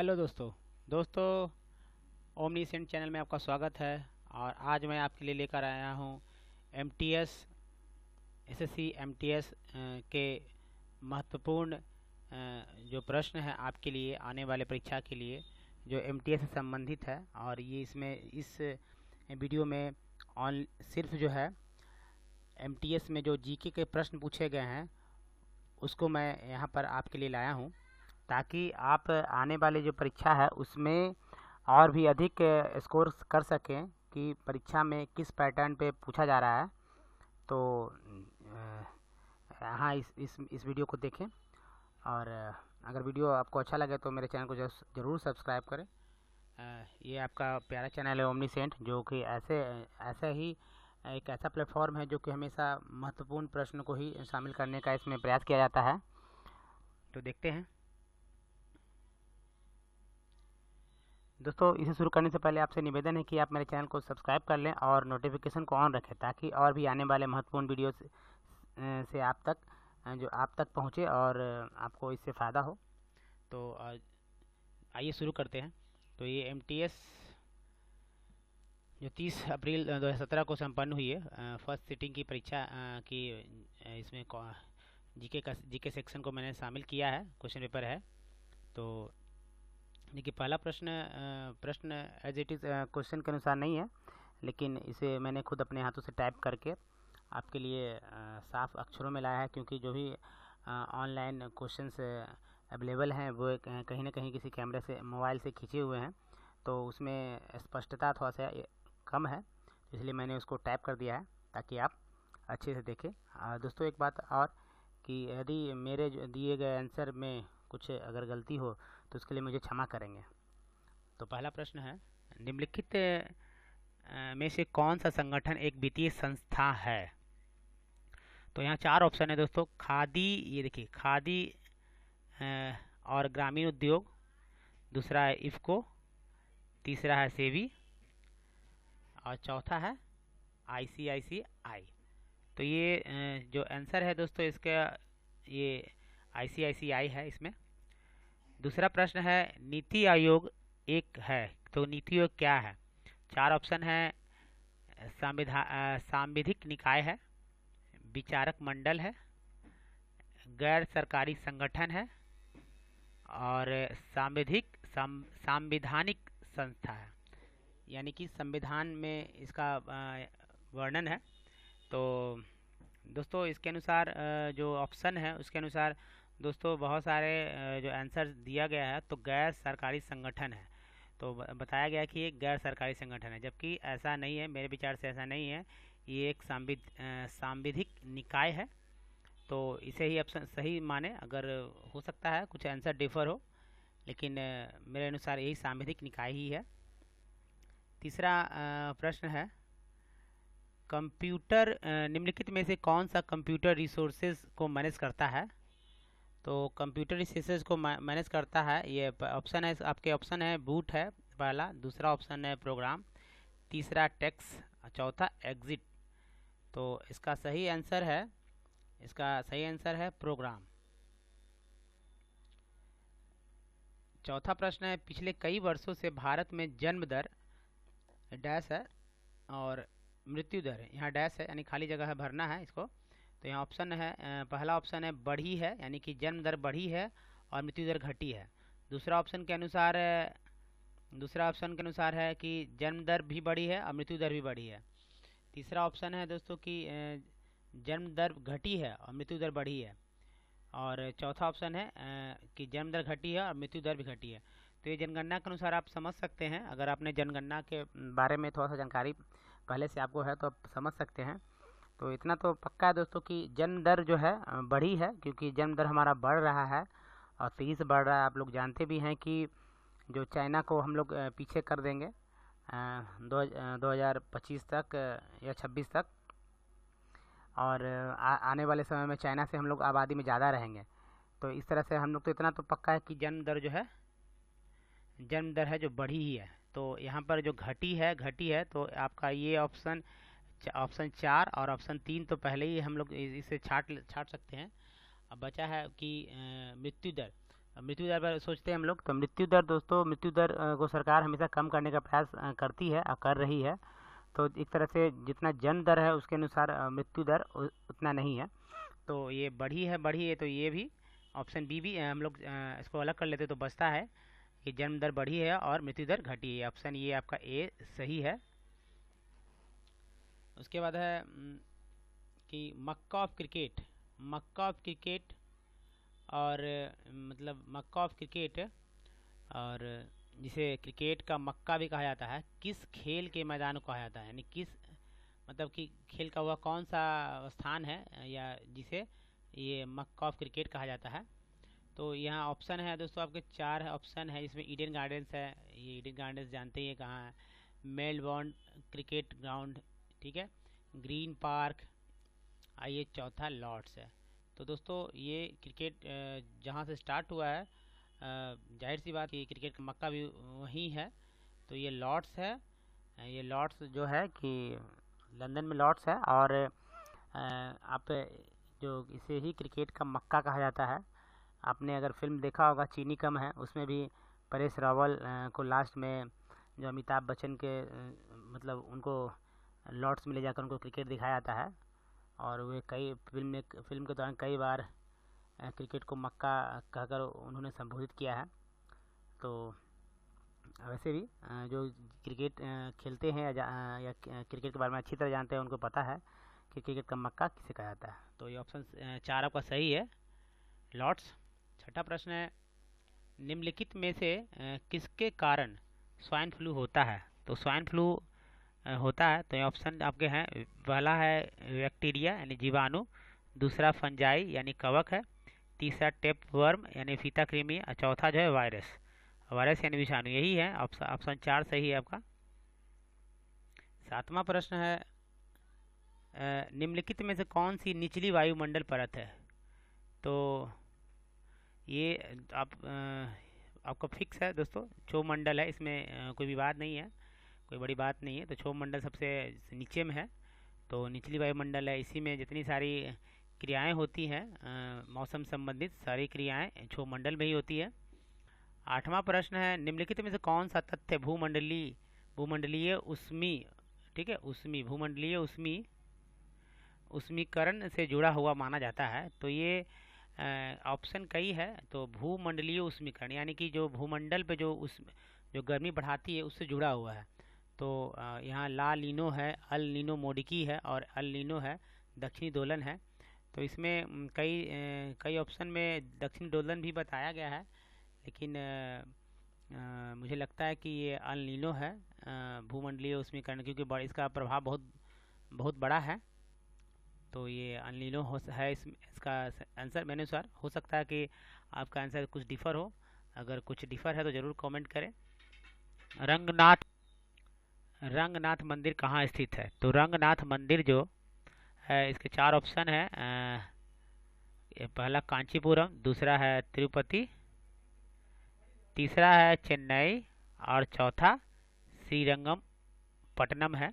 Hello दोस्तों omniscient channel में आपका स्वागत है। और आज मैं आपके लिए लेकर आया हूँ एमटीएस एसएससी एमटीएस के महत्वपूर्ण जो प्रश्न है आपके लिए आने वाले परीक्षा के लिए जो एमटीएस से संबंधित है। और ये इस वीडियो में ऑन सिर्फ जो है एमटीएस में जो जीके के प्रश्न पूछे गए हैं उसको मैं यहाँ पर आपके लिए लाया हूँ, ताकि आप आने वाले जो परीक्षा है उसमें और भी अधिक स्कोर कर सकें कि परीक्षा में किस पैटर्न पे पूछा जा रहा है। तो यहाँ इस वीडियो को देखें, और अगर वीडियो आपको अच्छा लगे तो मेरे चैनल को ज़रूर सब्सक्राइब करें। ये आपका प्यारा चैनल है ओमनीसेंट, जो कि ऐसा ही एक ऐसा प्लेटफॉर्म है जो कि हमेशा महत्वपूर्ण प्रश्न को ही शामिल करने का इसमें प्रयास किया जाता है। तो देखते हैं दोस्तों, इसे शुरू करने से पहले आपसे निवेदन है कि आप मेरे चैनल को सब्सक्राइब कर लें और नोटिफिकेशन को ऑन रखें, ताकि और भी आने वाले महत्वपूर्ण वीडियो से आप तक पहुँचे और आपको इससे फ़ायदा हो। तो आइए शुरू करते हैं। तो ये एमटीएस जो 30 अप्रैल 2017 को संपन्न हुई है, फर्स्ट सिटिंग की परीक्षा की इसमें जीके सेक्शन को मैंने शामिल किया है, क्वेश्चन पेपर है। तो देखिए, पहला प्रश्न एज इट इज़ क्वेश्चन के अनुसार नहीं है, लेकिन इसे मैंने खुद अपने हाथों से टाइप करके आपके लिए साफ अक्षरों में लाया है, क्योंकि जो भी ऑनलाइन क्वेश्चंस अवेलेबल हैं वो कहीं ना कहीं किसी कैमरे से मोबाइल से खींचे हुए हैं, तो उसमें स्पष्टता थोड़ा सा कम है, इसलिए मैंने उसको टाइप कर दिया है ताकि आप अच्छे से देखें। दोस्तों, एक बात और कि यदि मेरे दिए गए आंसर में कुछ अगर गलती हो तो उसके लिए मुझे क्षमा करेंगे। तो पहला प्रश्न है, निम्नलिखित में से कौन सा संगठन एक वित्तीय संस्था है? तो यहाँ 4 ऑप्शन है दोस्तों। खादी, ये देखिए, खादी और ग्रामीण उद्योग, दूसरा है इफ़को, तीसरा है सेवी और चौथा है आईसीआईसीआई। तो ये जो आंसर है दोस्तों इसका, ये आईसीआईसीआई है इसमें। दूसरा प्रश्न है, नीति आयोग एक है, तो नीति आयोग क्या है? 4 ऑप्शन है। सांविधिक निकाय है, विचारक मंडल है, गैर सरकारी संगठन है और सांविधानिक संस्था है, यानी कि संविधान में इसका वर्णन है। तो दोस्तों, इसके अनुसार जो ऑप्शन है उसके अनुसार दोस्तों बहुत सारे जो आंसर दिया गया है तो गैर सरकारी संगठन है। तो बताया गया कि ये गैर सरकारी संगठन है, जबकि ऐसा नहीं है, मेरे विचार से ऐसा नहीं है। ये एक सांविधिक निकाय है, तो इसे ही ऑप्शन सही माने। अगर हो सकता है कुछ आंसर डिफर हो, लेकिन मेरे अनुसार यही सांविधिक निकाय ही है। तीसरा प्रश्न है, कंप्यूटर निम्नलिखित में से कौन सा कंप्यूटर रिसोर्सेज को मैनेज करता है? तो कंप्यूटर रिसोर्सेज को मैनेज करता है, ये ऑप्शन है आपके, ऑप्शन है बूट है पहला, दूसरा ऑप्शन है प्रोग्राम, तीसरा टेक्स, चौथा एग्जिट। तो इसका सही आंसर है प्रोग्राम। चौथा प्रश्न है, पिछले कई वर्षों से भारत में जन्म दर डैश है और मृत्यु दर, यहाँ डैश है यानी खाली जगह है, भरना है इसको। तो यहाँ ऑप्शन है, पहला ऑप्शन है बढ़ी है, यानी कि जन्म दर बढ़ी है और मृत्यु दर घटी है। दूसरा ऑप्शन के अनुसार है कि जन्म दर भी बढ़ी है और मृत्यु दर भी बढ़ी है। तीसरा ऑप्शन है दोस्तों कि जन्म दर घटी है और मृत्यु दर बढ़ी है। और चौथा ऑप्शन है कि जन्म दर घटी है और मृत्यु दर भी घटी है। तो ये जनगणना के अनुसार आप समझ सकते हैं, अगर आपने जनगणना के बारे में थोड़ा सा जानकारी पहले से आपको है तो आप समझ सकते हैं। तो इतना तो पक्का है दोस्तों कि जन्म दर जो है बढ़ी है, क्योंकि जन्म दर हमारा बढ़ रहा है और तेज़ी से बढ़ रहा है। आप लोग जानते भी हैं कि जो चाइना को हम लोग पीछे कर देंगे 2025 तक या 26 तक, और आने वाले समय में चाइना से हम लोग आबादी में ज़्यादा रहेंगे। तो इस तरह से हम लोग तो इतना तो पक्का है कि जन्म दर है जो बढ़ी ही है। तो यहाँ पर जो घटी है, तो आपका ये ऑप्शन 4 और ऑप्शन 3 तो पहले ही हम लोग इसे छाट सकते हैं। अब बचा है कि मृत्यु दर। मृत्यु दर पर सोचते हैं हम लोग, तो मृत्यु दर दोस्तों, मृत्यु दर को सरकार हमेशा कम करने का प्रयास करती है और कर रही है। तो एक तरह से जितना जन्म दर है उसके अनुसार मृत्यु दर उतना नहीं है। तो ये बढ़ी है, तो ये भी ऑप्शन बी भी हम लोग इसको अलग कर लेते तो बचता है कि जन्म दर बढ़ी है और मृत्यु दर घटी है। ऑप्शन ये आपका ए सही है। उसके बाद है कि Mecca of cricket, Mecca of cricket और मतलब मक्का ऑफ क्रिकेट और जिसे क्रिकेट का मक्का भी कहा जाता है, किस खेल के मैदान को कहा जाता है, यानी किस मतलब कि खेल का वह कौन सा स्थान है या जिसे ये मक्का ऑफ क्रिकेट कहा जाता है। तो यहाँ ऑप्शन है दोस्तों आपके 4 ऑप्शन है। इसमें ईडन गार्डन्स है, ये ईडन गार्डन्स जानते ही है कहाँ है, मेलबोर्न क्रिकेट ग्राउंड, ठीक है, ग्रीन पार्क, आइए चौथा लॉर्ड्स है। तो दोस्तों ये क्रिकेट जहाँ से स्टार्ट हुआ है, जाहिर सी बात कि क्रिकेट का मक्का भी वहीं है, तो ये लॉर्ड्स है। ये लॉर्ड्स जो है कि लंदन में लॉर्ड्स है। और आप जो इसे ही क्रिकेट का मक्का कहा जाता है, आपने अगर फिल्म देखा होगा चीनी कम है, उसमें भी परेश रावल को लास्ट में जो अमिताभ बच्चन के मतलब उनको लॉर्ड्स में ले जाकर उनको क्रिकेट दिखाया जाता है। और वे कई फिल्म के दौरान कई बार क्रिकेट को मक्का कहकर उन्होंने संबोधित किया है। तो वैसे भी जो क्रिकेट खेलते हैं या क्रिकेट के बारे में अच्छी तरह जानते हैं उनको पता है कि क्रिकेट का मक्का किसे कहा जाता है। तो ये ऑप्शन 4 आपका सही है, लॉर्ड्स। छठा प्रश्न है, निम्नलिखित में से किसके कारण स्वाइन फ्लू होता है। तो स्वाइन फ्लू होता है, तो ये ऑप्शन आपके हैं, पहला है बैक्टीरिया यानी जीवाणु, दूसरा फंजाई यानी कवक है, तीसरा टेप वर्म यानी फीता कृमि, और चौथा जो है वायरस, वायरस यानी विषाणु। यही है ऑप्शन 4 सही है आपका। सातवां प्रश्न है, निम्नलिखित में से कौन सी निचली वायुमंडल परत है। तो ये आपका फिक्स है दोस्तों, क्षोभ मंडल है, इसमें कोई विवाद नहीं है, कोई बड़ी बात नहीं है। तो क्षोभ मंडल सबसे नीचे में है, तो निचली वायुमंडल है, इसी में जितनी सारी क्रियाएं होती हैं मौसम संबंधित सारी क्रियाएं क्षोभ मंडल में ही होती है। आठवां प्रश्न है, निम्नलिखित में से कौन सा तथ्य भूमंडलीय उष्मी, ठीक है, उष्मी भूमंडलीय उष्मीकरण से जुड़ा हुआ माना जाता है। तो ये ऑप्शन कई है, तो भूमंडलीय उष्मीकरण यानी कि जो भूमंडल पे जो गर्मी बढ़ाती है उससे जुड़ा हुआ है। तो यहाँ ला लीनो है, अल नीनो मोडिकी है और अल नीनो है, दक्षिणी दोलन है। तो इसमें कई ऑप्शन में दक्षिणी दोलन भी बताया गया है, लेकिन मुझे लगता है कि ये अल नीनो है भूमंडलीय उष्मीकरण, क्योंकि इसका प्रभाव बहुत बड़ा है। तो ये अल नीनो है इसका आंसर मेरे अनुसार। हो सकता है कि आपका आंसर कुछ डिफर हो, अगर कुछ डिफर है तो ज़रूर कमेंट करें। रंगनाथ मंदिर कहाँ स्थित है। तो रंगनाथ मंदिर जो है, इसके 4 ऑप्शन है, पहला कांचीपुरम, दूसरा है तिरुपति, तीसरा है चेन्नई और चौथा श्रीरंगम पटनम है।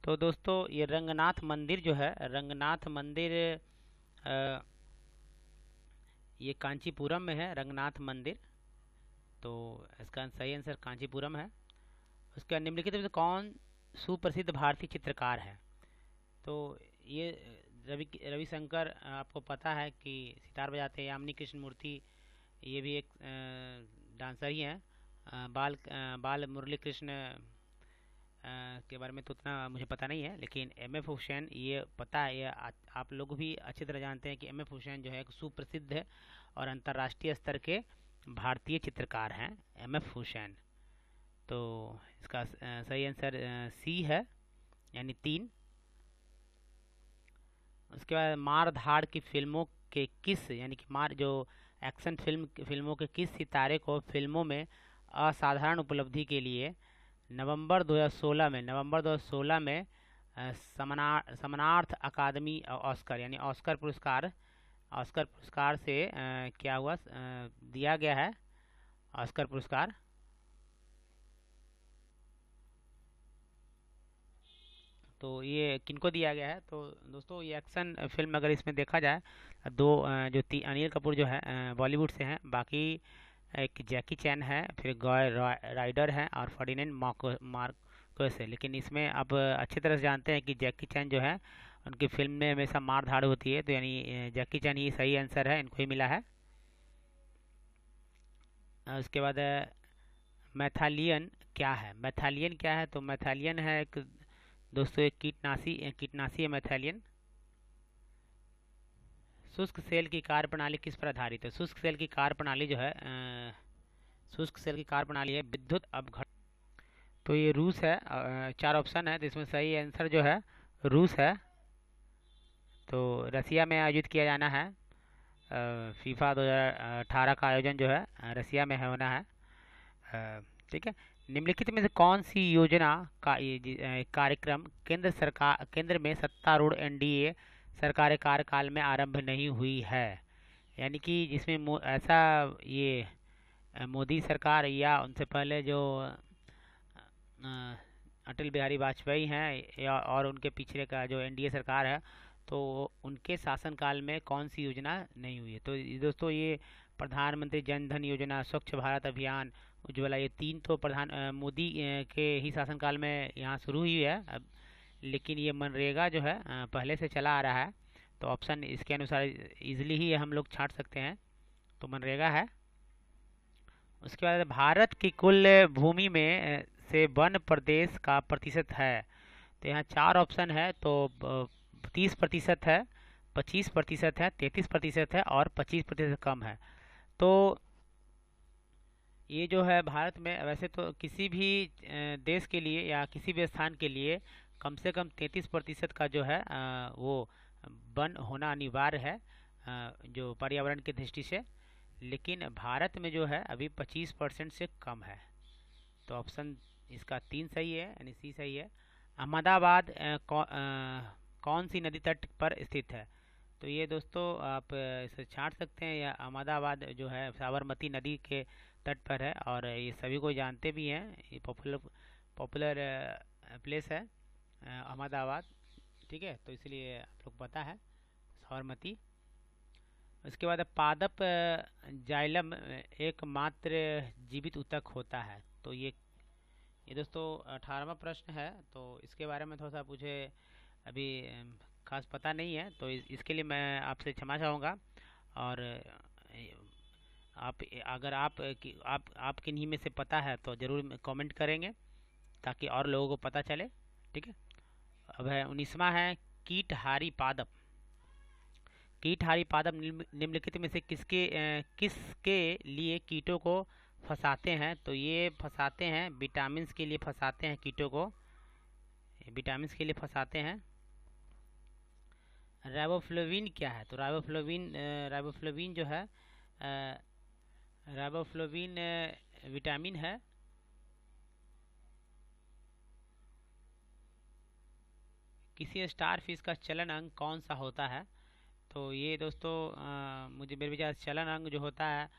तो दोस्तों ये रंगनाथ मंदिर जो है, रंगनाथ मंदिर ये कांचीपुरम में है रंगनाथ मंदिर। तो इसका सही आंसर कांचीपुरम है। उसके निम्नलिखित में से कौन सुप्रसिद्ध भारतीय चित्रकार है। तो ये रविशंकर, आपको पता है कि सितार बजाते हैं, यामिनी कृष्णमूर्ति ये भी एक डांसर ही हैं, बाल मुरली कृष्ण के बारे में तो उतना मुझे पता नहीं है, लेकिन एम.एफ. हुसैन ये पता है, ये आप लोग भी अच्छी तरह जानते हैं कि एम.एफ. हुसैन जो है एक सुप्रसिद्ध है और अंतर्राष्ट्रीय स्तर के भारतीय चित्रकार हैं एम.एफ. हुसैन। तो इसका सही आंसर सी है, यानी 3। उसके बाद मार धाड़ की फिल्मों के किस, यानी कि मार जो एक्शन फिल्मों के किस सितारे को फिल्मों में असाधारण उपलब्धि के लिए नवंबर 2016 में समानार्थ अकादमी ऑस्कर यानी ऑस्कर पुरस्कार से क्या हुआ, दिया गया है ऑस्कर पुरस्कार। तो ये किनको दिया गया है? तो दोस्तों ये एक्शन फिल्म अगर इसमें देखा जाए, दो अनिल कपूर जो है बॉलीवुड से हैं, बाकी एक जैकी चैन है, फिर राइडर है, और फर्डिनेंड मार्कोस है। लेकिन इसमें आप अच्छी तरह से जानते हैं कि जैकी चैन जो है उनकी फिल्म में हमेशा मार धाड़ होती है, तो यानी जैकी चैन ही सही आंसर है, इनको ही मिला है। उसके बाद मैथालियन क्या है? मैथालियन क्या है? तो मैथालियन है एक, दोस्तों एक कीटनाशी है मैथालियन। शुष्क सेल की कार्य प्रणाली किस पर आधारित है? शुष्क सेल की कार्य प्रणाली जो है शुष्क सेल की कार्य प्रणाली है विद्युत अपघटन। तो ये रूस है। चार ऑप्शन है, तो इसमें सही आंसर जो है रूस है। तो रसिया में आयोजित किया जाना है। फीफा 2018 का आयोजन जो है रसिया में होना है। ठीक है। निम्नलिखित में से कौन सी योजना का कार्यक्रम केंद्र में सत्तारूढ़ एनडीए सरकार के कार्यकाल में आरंभ नहीं हुई है? यानी कि जिसमें ऐसा ये मोदी सरकार या उनसे पहले जो अटल बिहारी वाजपेयी हैं या और उनके पिछले का जो एनडीए सरकार है, तो उनके शासनकाल में कौन सी योजना नहीं हुई है? तो दोस्तों ये प्रधानमंत्री जन धन योजना, स्वच्छ भारत अभियान, उज्ज्वला, ये तीन तो मोदी के ही शासनकाल में यहाँ शुरू हुई है अब। लेकिन ये मनरेगा जो है पहले से चला आ रहा है, तो ऑप्शन इसके अनुसार इजीली ही हम लोग छांट सकते हैं, तो मनरेगा है। उसके बाद भारत की कुल भूमि में से वन प्रदेश का प्रतिशत है? तो यहाँ चार ऑप्शन है, तो 30% है, 25% है, 33% है, और 25% कम है। तो ये जो है भारत में वैसे तो किसी भी देश के लिए या किसी भी स्थान के लिए कम से कम 33% का जो है वो वन होना अनिवार्य है, जो पर्यावरण की दृष्टि से। लेकिन भारत में जो है अभी 25% से कम है। तो ऑप्शन इसका 3 सही है, यानी सी सही है। अहमदाबाद कौन सी नदी तट पर स्थित है? तो ये दोस्तों आप इसे छांट सकते हैं, या अहमदाबाद जो है साबरमती नदी के तट पर है, और ये सभी को जानते भी हैं, ये पॉपुलर पॉपुलर प्लेस है अहमदाबाद। ठीक है, तो इसलिए आप लोग पता है साबरमती। उसके बाद पादप जाइलम एकमात्र जीवित ऊतक होता है। तो ये दोस्तों 18वां प्रश्न है, तो इसके बारे में थोड़ा सा मुझे अभी खास पता नहीं है, तो इसके लिए मैं आपसे क्षमा चाहूँगा। और आप अगर आप किन्हीं में से पता है तो ज़रूर कमेंट करेंगे, ताकि और लोगों को पता चले। ठीक है। अब है 19वां है कीटहारी पादप। कीटहारी पादप निम्नलिखित में से किसके लिए कीटों को फंसाते हैं? तो ये फंसाते हैं विटामिन के लिए, फंसाते हैं कीटों को, विटामिन के लिए फंसाते हैं। राइबोफ्लाविन क्या है? तो राइबोफ्लाविन जो है राइबोफ्लाविन विटामिन है। किसी स्टार फिश का चलन अंग कौन सा होता है? तो ये दोस्तों मुझे मेरे विचार से चलन अंग जो होता है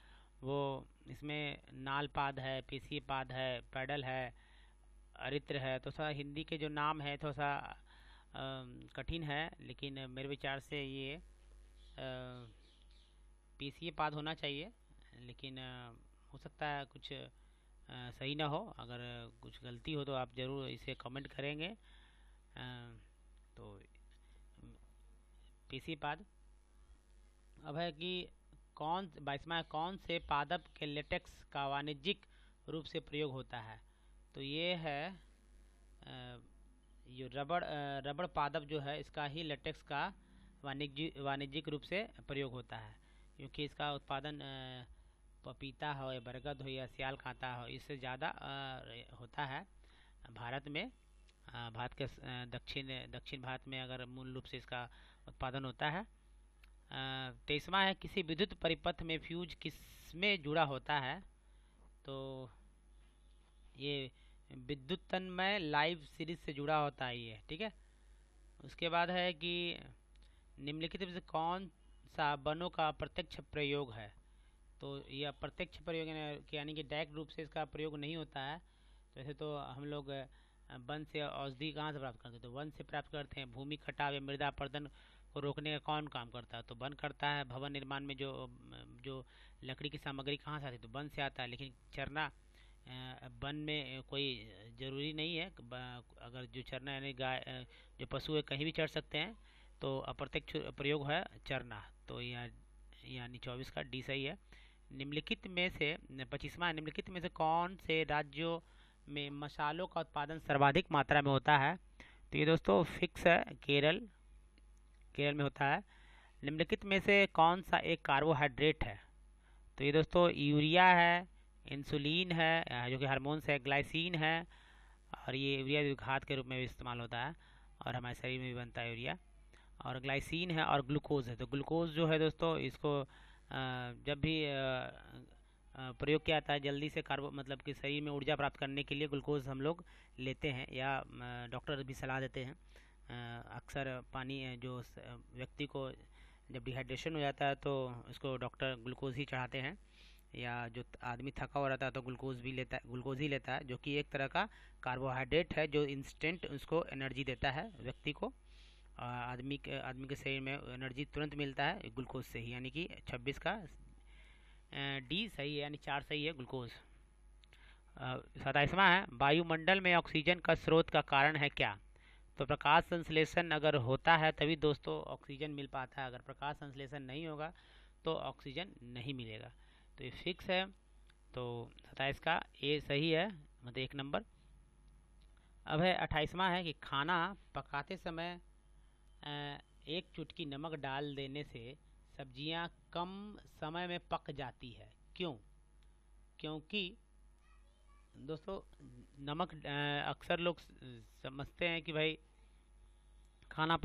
वो इसमें नाल पाद है, पेशीय पाद है, पैडल है, अरित्र है। तो सा हिंदी के जो नाम है थोड़ा सा कठिन है, लेकिन मेरे विचार से ये पेशीय पाद होना चाहिए। लेकिन हो सकता है कुछ सही ना हो, अगर कुछ गलती हो तो आप ज़रूर इसे कमेंट करेंगे। तो पेशीय पाद। अब है कि 22वां कौन से पादप के लेटेक्स का वाणिज्यिक रूप से प्रयोग होता है? तो ये है ये रबड़ पादप जो है, इसका ही लेटेक्स का वाणिज्यिक रूप से प्रयोग होता है, क्योंकि इसका उत्पादन पपीता हो या बरगद हो या सियाल कांता हो, इससे ज़्यादा होता है भारत में। भारत के दक्षिण भारत में अगर मूल रूप से इसका उत्पादन होता है। 23वां है किसी विद्युत परिपथ में फ्यूज किसमें जुड़ा होता है? तो ये विद्युतन्मय लाइव सीरीज से जुड़ा होता है ये। ठीक है। उसके बाद है कि निम्नलिखित में से कौन सा वनों का प्रत्यक्ष प्रयोग है? तो यह प्रत्यक्ष प्रयोग यानी कि डायरेक्ट रूप से इसका प्रयोग नहीं होता है। तो वैसे तो हम लोग वन से औषधि कहाँ से प्राप्त करते हैं? तो वन से प्राप्त करते हैं। भूमि कटाव या मृदा अपरदन को रोकने का कौन काम करता है? तो वन करता है। भवन निर्माण में जो लकड़ी की सामग्री कहाँ से आती है? तो वन से आता है। लेकिन चरना वन में कोई ज़रूरी नहीं है। अगर जो चरना यानी गाय जो पशु है कहीं भी चर सकते हैं, तो अप्रत्यक्ष प्रयोग है चरना। तो यानी 24 का डी सही है। निम्नलिखित में से 25वां, निम्नलिखित में से कौन से राज्यों में मसालों का उत्पादन सर्वाधिक मात्रा में होता है? तो ये दोस्तों फिक्स है, केरल, केरल में होता है। निम्नलिखित में से कौन सा एक कार्बोहाइड्रेट है? तो ये दोस्तों यूरिया है, इंसुलिन है जो कि हार्मोन्स है, ग्लाइसिन है, और ये यूरिया भी खाद के रूप में भी इस्तेमाल होता है और हमारे शरीर में भी बनता है यूरिया। और ग्लाइसिन है और ग्लूकोज है। तो ग्लूकोज जो है दोस्तों, इसको जब भी प्रयोग किया जाता है जल्दी से कार्बो मतलब कि शरीर में ऊर्जा प्राप्त करने के लिए ग्लूकोज हम लोग लेते हैं, या डॉक्टर भी सलाह देते हैं। अक्सर पानी जो व्यक्ति को जब डिहाइड्रेशन हो जाता है तो उसको डॉक्टर ग्लूकोज ही चढ़ाते हैं, या जो आदमी थका हो रहता है तो ग्लूकोज भी लेता है, ग्लूकोज ही लेता है, जो कि एक तरह का कार्बोहाइड्रेट है जो इंस्टेंट उसको एनर्जी देता है व्यक्ति को। आदमी के शरीर में एनर्जी तुरंत मिलता है ग्लूकोज से ही, यानी कि 26 का डी सही है, यानी 4 सही है ग्लूकोज। 27वां है, वायुमंडल में ऑक्सीजन का स्रोत का कारण है क्या? तो प्रकाश संश्लेषण अगर होता है तभी दोस्तों ऑक्सीजन मिल पाता है। अगर प्रकाश संश्लेषण नहीं होगा तो ऑक्सीजन नहीं मिलेगा। तो ये फिक्स है। तो 27 का ए सही है, मतलब 1 नंबर। अब है 28वां है कि खाना पकाते समय एक चुटकी नमक डाल देने से सब्जियां कम समय में पक जाती है, क्यों? क्योंकि दोस्तों नमक अक्सर लोग समझते हैं कि भाई खाना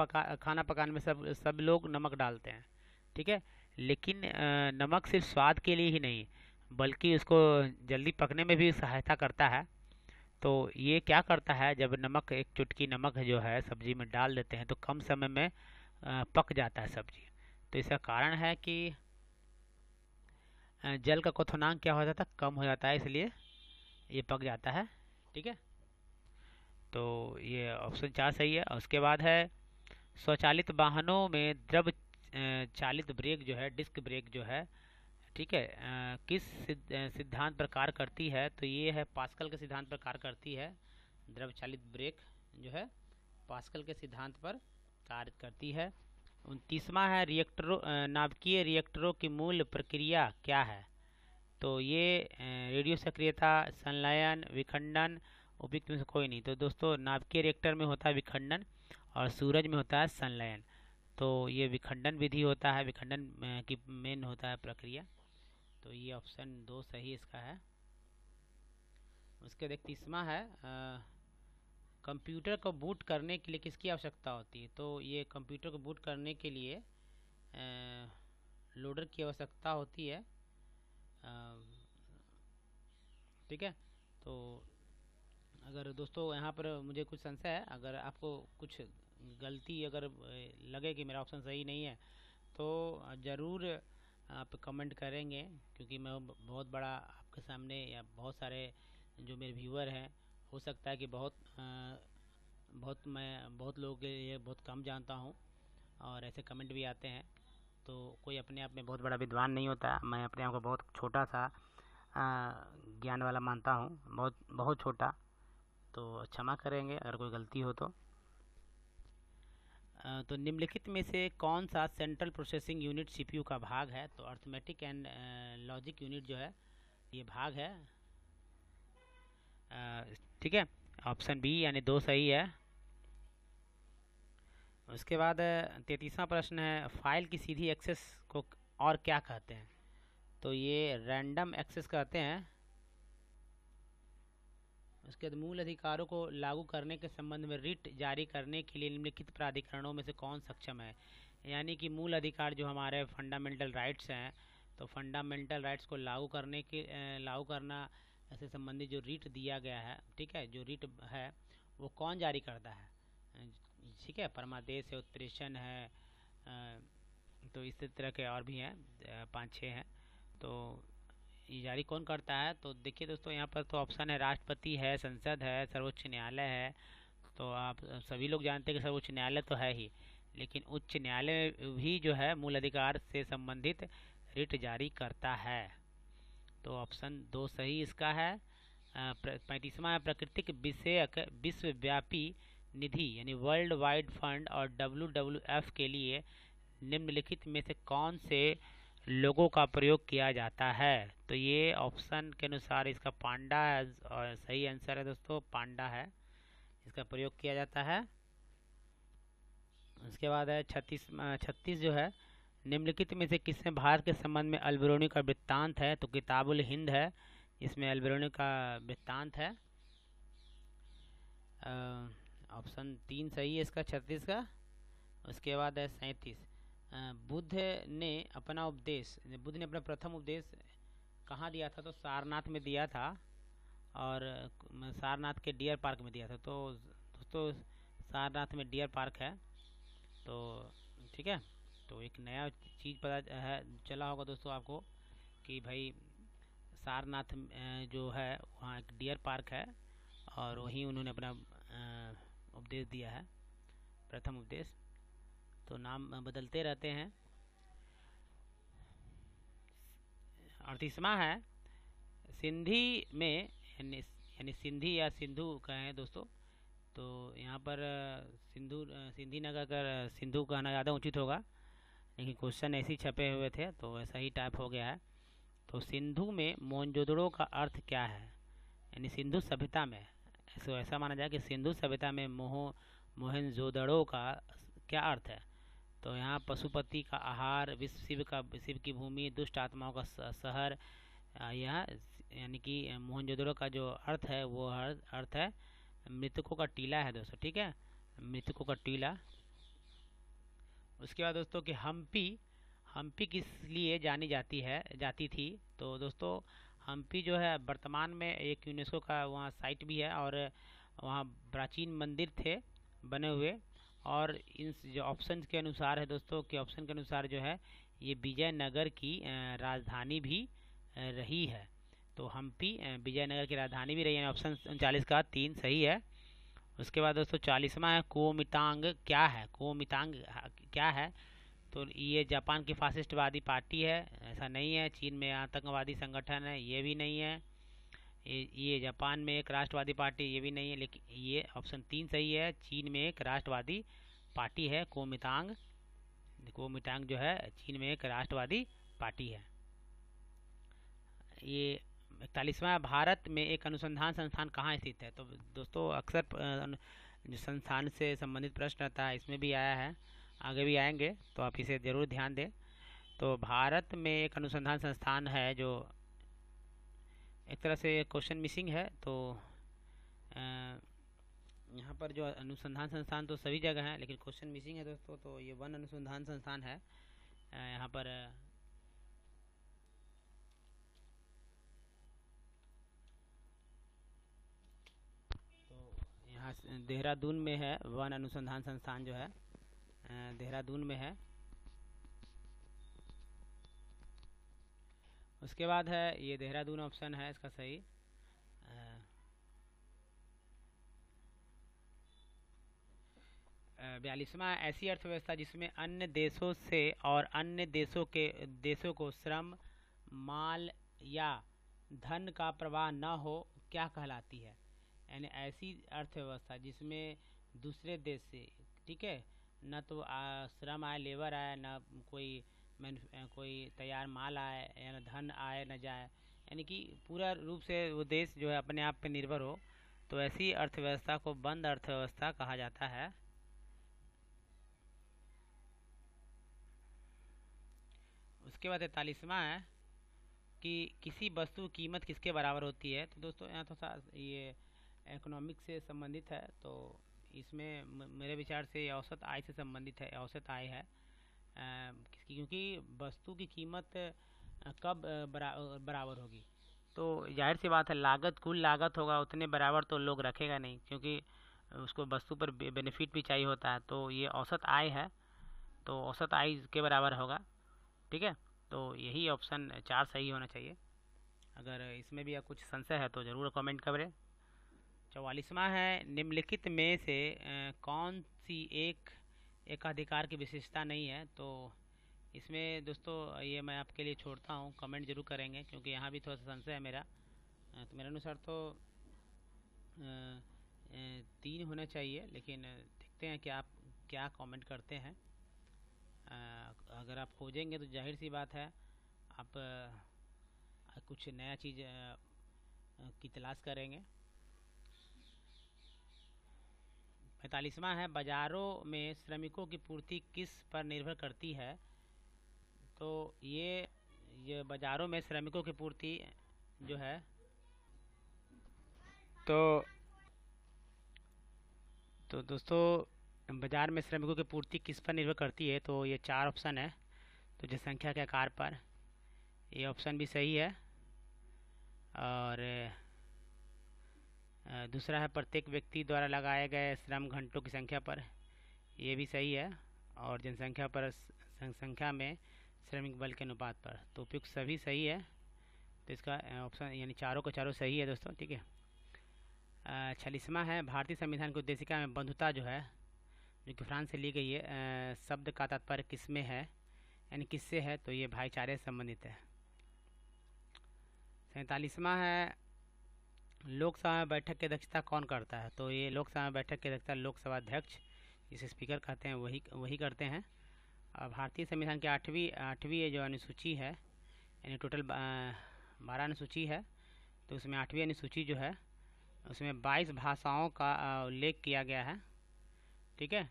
पकाने में सब लोग नमक डालते हैं, ठीक है। लेकिन नमक सिर्फ स्वाद के लिए ही नहीं, बल्कि उसको जल्दी पकने में भी सहायता करता है। तो ये क्या करता है, जब नमक एक चुटकी नमक जो है सब्जी में डाल देते हैं तो कम समय में पक जाता है सब्जी। तो इसका कारण है कि जल का क्वथनांक क्या हो जाता है, कम हो जाता है, इसलिए ये पक जाता है, ठीक है। तो ये ऑप्शन 4 सही है। और उसके बाद है स्वचालित वाहनों में द्रव चालित ब्रेक जो है, डिस्क ब्रेक जो है, ठीक है, किस सिद्धांत पर कार्य करती है? तो ये है पास्कल के सिद्धांत पर कार्य करती है। द्रव चालित ब्रेक जो है पास्कल के सिद्धांत पर कार्य करती है। 29वां है रिएक्टरों नाभिकीय रिएक्टरों की मूल प्रक्रिया क्या है? तो ये रेडियो सक्रियता, संलयन, विखंडन, उपयुक्त में से कोई नहीं। तो दोस्तों नाभिकीय रिएक्टर में होता है विखंडन और सूरज में होता है संलयन। तो ये विखंडन विधि होता है, विखंडन की मेन होता है प्रक्रिया। तो ये ऑप्शन 2 सही इसका है। उसके बाद 31वां है कंप्यूटर को बूट करने के लिए किसकी आवश्यकता होती है? तो ये कंप्यूटर को बूट करने के लिए लोडर की आवश्यकता होती है, ठीक है। तो अगर दोस्तों यहाँ पर मुझे कुछ संशय है, अगर आपको कुछ गलती अगर लगे कि मेरा ऑप्शन सही नहीं है तो ज़रूर आप कमेंट करेंगे, क्योंकि मैं बहुत बड़ा आपके सामने या बहुत सारे जो मेरे व्यूअर हैं, हो सकता है कि मैं बहुत लोगों के लिए बहुत कम जानता हूँ और ऐसे कमेंट भी आते हैं। तो कोई अपने आप में बहुत बड़ा विद्वान नहीं होता, मैं अपने आप को बहुत छोटा सा ज्ञान वाला मानता हूँ, बहुत बहुत छोटा। तो क्षमा करेंगे अगर कोई गलती हो तो। तो निम्नलिखित में से कौन सा सेंट्रल प्रोसेसिंग यूनिट सीपीयू का भाग है? तो अर्थमेटिक एंड लॉजिक यूनिट जो है ये भाग है, ठीक है। ऑप्शन बी यानी 2 सही है। उसके बाद 33वां प्रश्न है फाइल की सीधी एक्सेस को और क्या कहते हैं? तो ये रैंडम एक्सेस कहते हैं। उसके बाद मूल अधिकारों को लागू करने के संबंध में रिट जारी करने के लिए निम्नलिखित प्राधिकरणों में से कौन सक्षम है? यानी कि मूल अधिकार जो हमारे फंडामेंटल राइट्स हैं, तो फंडामेंटल राइट्स को लागू करना से संबंधित जो रिट दिया गया है, ठीक है, जो रिट है वो कौन जारी करता है? ठीक है, परमादेश है, उत्प्रेषण है, तो इस तरह के और भी हैं, 5-6 हैं। तो ये जारी कौन करता है? तो देखिए दोस्तों, यहाँ पर तो ऑप्शन है राष्ट्रपति है, संसद है, सर्वोच्च न्यायालय है। तो आप सभी लोग जानते हैं कि सर्वोच्च न्यायालय तो है ही, लेकिन उच्च न्यायालय भी जो है मूल अधिकार से संबंधित रिट जारी करता है। तो ऑप्शन 2 सही इसका है। 35वां है प्राकृतिक विषयक विश्वव्यापी निधि यानी वर्ल्ड वाइड फंड और WWF के लिए निम्नलिखित में से कौन से लोगों का प्रयोग किया जाता है? तो ये ऑप्शन के अनुसार इसका पांडा है, और सही आंसर है दोस्तों, पांडा है, इसका प्रयोग किया जाता है। उसके बाद है 36 जो है, निम्नलिखित में से किसमें भारत के संबंध में अलबरूनी का वृत्तांत है? तो किताबुल हिंद है, इसमें अलबरूनी का वृत्तांत है। ऑप्शन 3 सही है इसका, 36 का। उसके बाद है 37, बुद्ध ने अपना प्रथम उपदेश कहाँ दिया था? तो सारनाथ में दिया था, और सारनाथ के डियर पार्क में दिया था। तो दोस्तों सारनाथ में डियर पार्क है। तो ठीक है, तो एक नया चीज़ पता है चला होगा दोस्तों आपको कि भाई सारनाथ जो है वहाँ एक डियर पार्क है, और वहीं उन्होंने अपना उपदेश दिया है, प्रथम उपदेश। तो नाम बदलते रहते हैं। 38वां है सिंधी में, यानी सिंधी या सिंधु कहें दोस्तों। तो यहाँ पर सिंधी न कहकर सिंधु कहना ज़्यादा उचित होगा, लेकिन क्वेश्चन ऐसे ही छपे हुए थे तो वैसा ही टाइप हो गया है। तो सिंधु में मोहनजोदड़ो का अर्थ क्या है? यानी सिंधु सभ्यता में, ऐसा माना जाए कि सिंधु सभ्यता में मोहनजोदड़ो का क्या अर्थ है? तो यहाँ पशुपति का आहार, शिव की भूमि, दुष्ट आत्माओं का शहर। यह यानी कि मोहनजोदड़ो का जो अर्थ है वो अर्थ है मृतकों का टीला है दोस्तों, ठीक है, मृतकों का टीला। उसके बाद दोस्तों कि हम्पी किस लिए जाती थी? तो दोस्तों हम्पी जो है वर्तमान में एक यूनेस्को का वहाँ साइट भी है, और वहाँ प्राचीन मंदिर थे बने हुए। और इन जो ऑप्शन के अनुसार है दोस्तों, कि ऑप्शन के अनुसार जो है ये विजयनगर की राजधानी भी रही है। तो हम्पी विजयनगर की राजधानी भी रही है। ऑप्शन 39 का 3 सही है। उसके बाद दोस्तों 40वां है कुओमिंटांग क्या है? कुओमिंटांग क्या है? तो ये जापान की फासिस्टवादी पार्टी है, ऐसा नहीं है। चीन में आतंकवादी संगठन है, ये भी नहीं है। ये जापान में एक राष्ट्रवादी पार्टी, ये भी नहीं है। लेकिन ये ऑप्शन 3 सही है, चीन में एक राष्ट्रवादी पार्टी है कुओमिंटांग। कुओमिंटांग जो है चीन में एक राष्ट्रवादी पार्टी है। ये 41वां, भारत में एक अनुसंधान संस्थान कहाँ स्थित है? तो दोस्तों अक्सर जो संस्थान से संबंधित प्रश्न रहता है इसमें भी आया है, आगे भी आएंगे, तो आप इसे ज़रूर ध्यान दें। तो भारत में एक अनुसंधान संस्थान है जो एक तरह से क्वेश्चन मिसिंग है। तो यहाँ पर जो अनुसंधान संस्थान तो सभी जगह है, लेकिन क्वेश्चन मिसिंग है दोस्तों। तो ये वन अनुसंधान संस्थान है यहाँ पर। तो यहाँ देहरादून में है वन अनुसंधान संस्थान जो है, देहरादून में है। उसके बाद है ये देहरादून ऑप्शन है इसका सही। 42वां, ऐसी अर्थव्यवस्था जिसमें अन्य देशों से और अन्य देशों को श्रम, माल या धन का प्रवाह न हो, क्या कहलाती है? यानी ऐसी अर्थव्यवस्था जिसमें दूसरे देश से, ठीक है, न तो श्रम आए, लेबर आए, न कोई तैयार माल आए, या न धन आए न जाए, यानी कि पूरा रूप से वो देश जो है अपने आप पे निर्भर हो, तो ऐसी अर्थव्यवस्था को बंद अर्थव्यवस्था कहा जाता है। उसके बाद 43वां है कि किसी वस्तु की कीमत किसके बराबर होती है? तो दोस्तों यहाँ तो ये इकोनॉमिक्स से संबंधित है, तो इसमें मेरे विचार से औसत आय से संबंधित है, औसत आय है। क्योंकि वस्तु की कीमत कब बराबर होगी? तो जाहिर सी बात है, कुल लागत होगा उतने बराबर तो लोग रखेगा नहीं, क्योंकि उसको वस्तु पर बेनिफिट भी चाहिए होता है। तो ये औसत आय है, तो औसत आय के बराबर होगा, ठीक है। तो यही ऑप्शन 4 सही होना चाहिए। अगर इसमें भी कुछ संशय है तो ज़रूर कमेंट करें। 44वां है, निम्नलिखित में से कौन सी एक एकाधिकार की विशेषता नहीं है। तो इसमें दोस्तों ये मैं आपके लिए छोड़ता हूँ, कमेंट जरूर करेंगे क्योंकि यहाँ भी थोड़ा सा संशय है मेरा। तो मेरे अनुसार तो 3 होना चाहिए, लेकिन देखते हैं कि आप क्या कमेंट करते हैं। अगर आप खोजेंगे तो जाहिर सी बात है आप कुछ नया चीज़ की तलाश करेंगे। 45वां है, बाज़ारों में श्रमिकों की पूर्ति किस पर निर्भर करती है। तो ये बाज़ारों में श्रमिकों की पूर्ति जो है, तो दोस्तों बाज़ार में श्रमिकों की पूर्ति किस पर निर्भर करती है। तो ये 4 ऑप्शन है। तो जनसंख्या के आकार पर, ये ऑप्शन भी सही है। और दूसरा है प्रत्येक व्यक्ति द्वारा लगाए गए श्रम घंटों की संख्या पर, ये भी सही है। और जनसंख्या में श्रमिक बल के अनुपात पर। तो उपयुक्त सभी सही है। तो इसका ऑप्शन यानी चारों का चारों सही है दोस्तों, ठीक है। 46वां है, भारतीय संविधान की उद्देशिका में बंधुता जो है, जो कि फ्रांस से ली गई है, शब्द का तात्पर्य किसमें है यानी किससे है। तो ये भाईचारे से संबंधित है। 47वां है, लोकसभा में बैठक की अध्यक्षता कौन करता है। तो ये लोकसभा में बैठक की अध्यक्षता लोकसभा अध्यक्ष, जिसे स्पीकर कहते हैं, वही करते हैं। भारतीय संविधान की आठवीं जो अनुसूची है, यानी टोटल 12 अनुसूची है, तो उसमें 8वीं अनुसूची जो है उसमें 22 भाषाओं का उल्लेख किया गया है, ठीक है।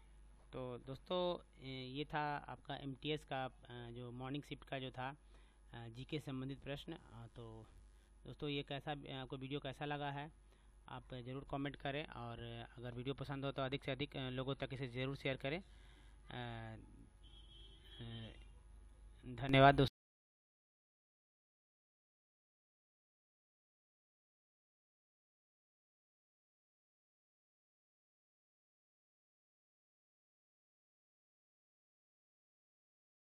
तो दोस्तों ये था आपका एमटीएस का जो मॉर्निंग शिफ्ट का जो था जीके संबंधित प्रश्न। तो दोस्तों ये आपको वीडियो कैसा लगा है आप ज़रूर कमेंट करें, और अगर वीडियो पसंद हो तो अधिक से अधिक लोगों तक इसे ज़रूर शेयर करें। धन्यवाद दोस्तों।